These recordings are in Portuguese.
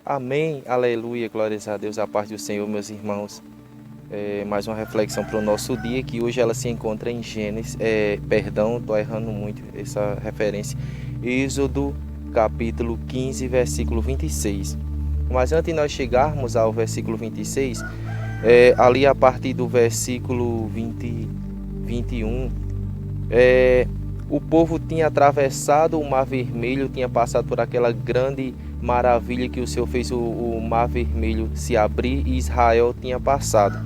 Amém, aleluia, glórias a Deus, a paz do Senhor, meus irmãos. Mais uma reflexão para o nosso dia, que hoje ela se encontra em Gênesis, estou errando muito essa referência, Êxodo capítulo 15, versículo 26. Mas antes de nós chegarmos ao versículo 26, ali a partir do versículo 21, o povo tinha atravessado o Mar Vermelho, tinha passado por aquela grande maravilha que o Senhor fez o Mar Vermelho se abrir, e Israel tinha passado.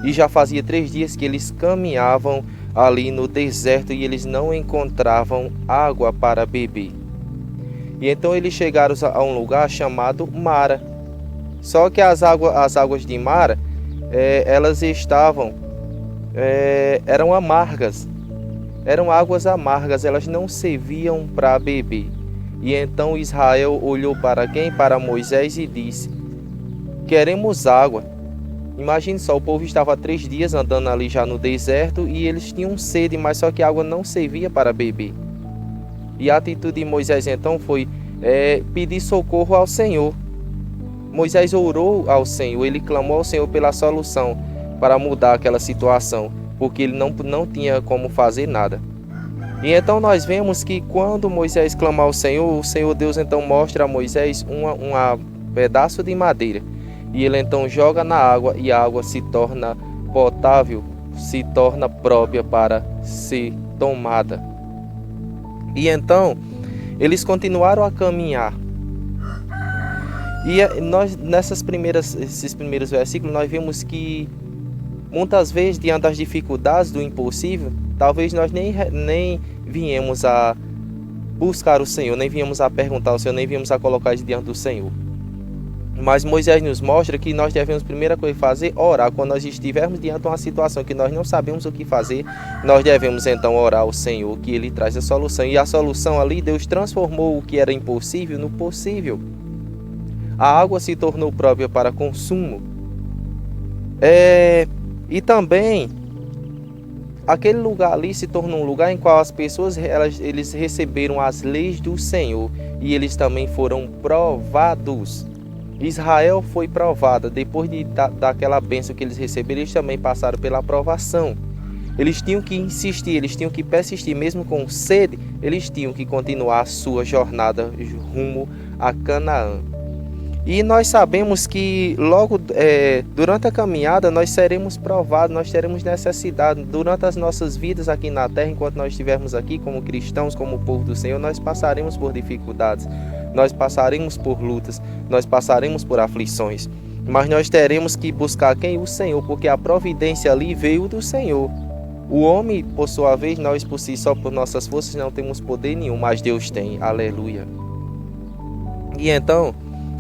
E já fazia 3 dias que eles caminhavam ali no deserto e eles não encontravam água para beber. E então eles chegaram a um lugar chamado Mara. Só que as águas de Mara, elas eram amargas. Eram águas amargas, elas não serviam para beber. E então Israel olhou para quem? Para Moisés e disse: queremos água. Imagine só, o povo estava há 3 dias andando ali já no deserto e eles tinham sede, mas só que a água não servia para beber. E a atitude de Moisés então foi pedir socorro ao Senhor. Moisés orou ao Senhor, ele clamou ao Senhor pela solução para mudar aquela situação, porque ele não tinha como fazer nada. E então nós vemos que quando Moisés clama ao Senhor, o Senhor Deus então mostra a Moisés um pedaço de madeira. E ele então joga na água e a água se torna potável, se torna própria para ser tomada. E então eles continuaram a caminhar. E nós, esses primeiros versículos, nós vemos que muitas vezes, diante das dificuldades do impossível, talvez nós nem viemos a buscar o Senhor, nem viemos a perguntar ao Senhor, nem viemos a colocar isso diante do Senhor. Mas Moisés nos mostra que nós devemos, primeira coisa, fazer, orar. Quando nós estivermos diante de uma situação que nós não sabemos o que fazer, nós devemos então orar ao Senhor, que Ele traz a solução. E a solução ali, Deus transformou o que era impossível no possível. A água se tornou própria para consumo. E também, aquele lugar ali se tornou um lugar em qual as pessoas eles receberam as leis do Senhor e eles também foram provados. Israel foi provada. Depois daquela bênção que eles receberam, eles também passaram pela provação. Eles tinham que insistir, eles tinham que persistir, mesmo com sede, eles tinham que continuar a sua jornada rumo a Canaã. E nós sabemos que logo durante a caminhada nós seremos provados, nós teremos necessidade. Durante as nossas vidas aqui na terra, enquanto nós estivermos aqui como cristãos, como povo do Senhor, nós passaremos por dificuldades, nós passaremos por lutas, nós passaremos por aflições. Mas nós teremos que buscar quem? O Senhor, porque a providência ali veio do Senhor. O homem, por sua vez, nós por si só, por nossas forças, não temos poder nenhum, mas Deus tem. Aleluia. E então,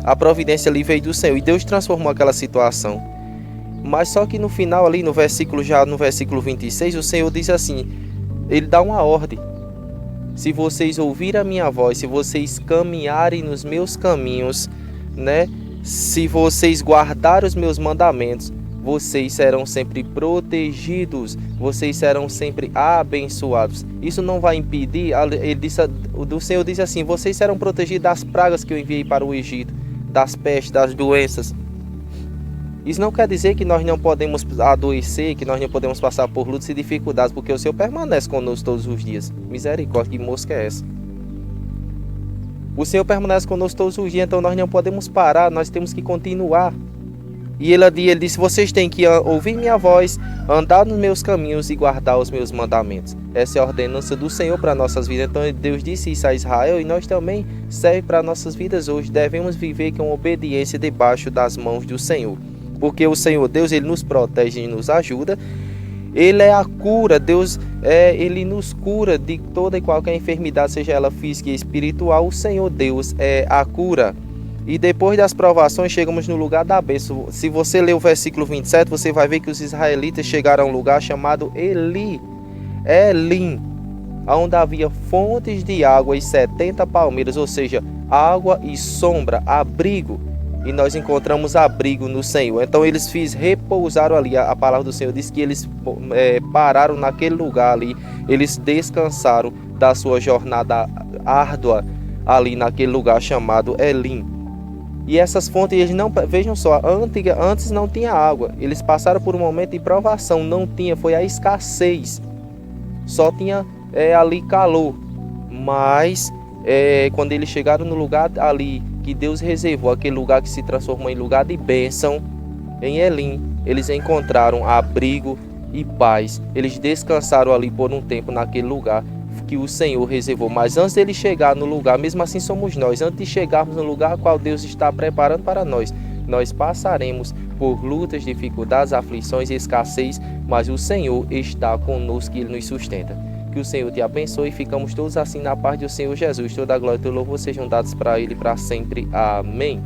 a providência ali veio do Senhor e Deus transformou aquela situação. Mas só que no final ali, no versículo 26, o Senhor diz assim, Ele dá uma ordem: se vocês ouvirem a minha voz, se vocês caminharem nos meus caminhos, se vocês guardarem os meus mandamentos, vocês serão sempre protegidos, vocês serão sempre abençoados. Isso não vai impedir, o Senhor diz assim, vocês serão protegidos das pragas que eu enviei para o Egito, das pestes, das doenças. Isso não quer dizer que nós não podemos adoecer, que nós não podemos passar por lutas e dificuldades, porque o Senhor permanece conosco todos os dias. Misericórdia, que mosca é essa? O Senhor permanece conosco todos os dias, então nós não podemos parar, nós temos que continuar. E ele disse, vocês têm que ouvir minha voz, andar nos meus caminhos e guardar os meus mandamentos. Essa é a ordenança do Senhor para nossas vidas. Então Deus disse isso a Israel e nós também serve para nossas vidas hoje. Devemos viver com obediência debaixo das mãos do Senhor. Porque o Senhor Deus, Ele nos protege e nos ajuda. Ele é a cura, Deus Ele nos cura de toda e qualquer enfermidade, seja ela física e espiritual. O Senhor Deus é a cura. E depois das provações, chegamos no lugar da bênção. Se você ler o versículo 27, você vai ver que os israelitas chegaram a um lugar chamado Elim, onde havia fontes de água e 70 palmeiras, ou seja, água e sombra, abrigo. E nós encontramos abrigo no Senhor. Então eles repousaram ali. A palavra do Senhor diz que eles pararam naquele lugar ali. Eles descansaram da sua jornada árdua ali naquele lugar chamado Elim. E essas fontes, eles não, vejam só, antes não tinha água. Eles passaram por um momento de provação, não tinha, foi a escassez. Só tinha ali calor. Mas quando eles chegaram no lugar ali que Deus reservou, aquele lugar que se transformou em lugar de bênção, em Elim, eles encontraram abrigo e paz. Eles descansaram ali por um tempo naquele lugar que o Senhor reservou. Mas antes de ele chegar no lugar, mesmo assim somos nós, antes de chegarmos no lugar qual Deus está preparando para nós, nós passaremos por lutas, dificuldades, aflições e escassez, mas o Senhor está conosco e Ele nos sustenta. Que o Senhor te abençoe e ficamos todos assim na paz do Senhor Jesus. Toda a glória e todo louvor sejam dados para Ele para sempre. Amém.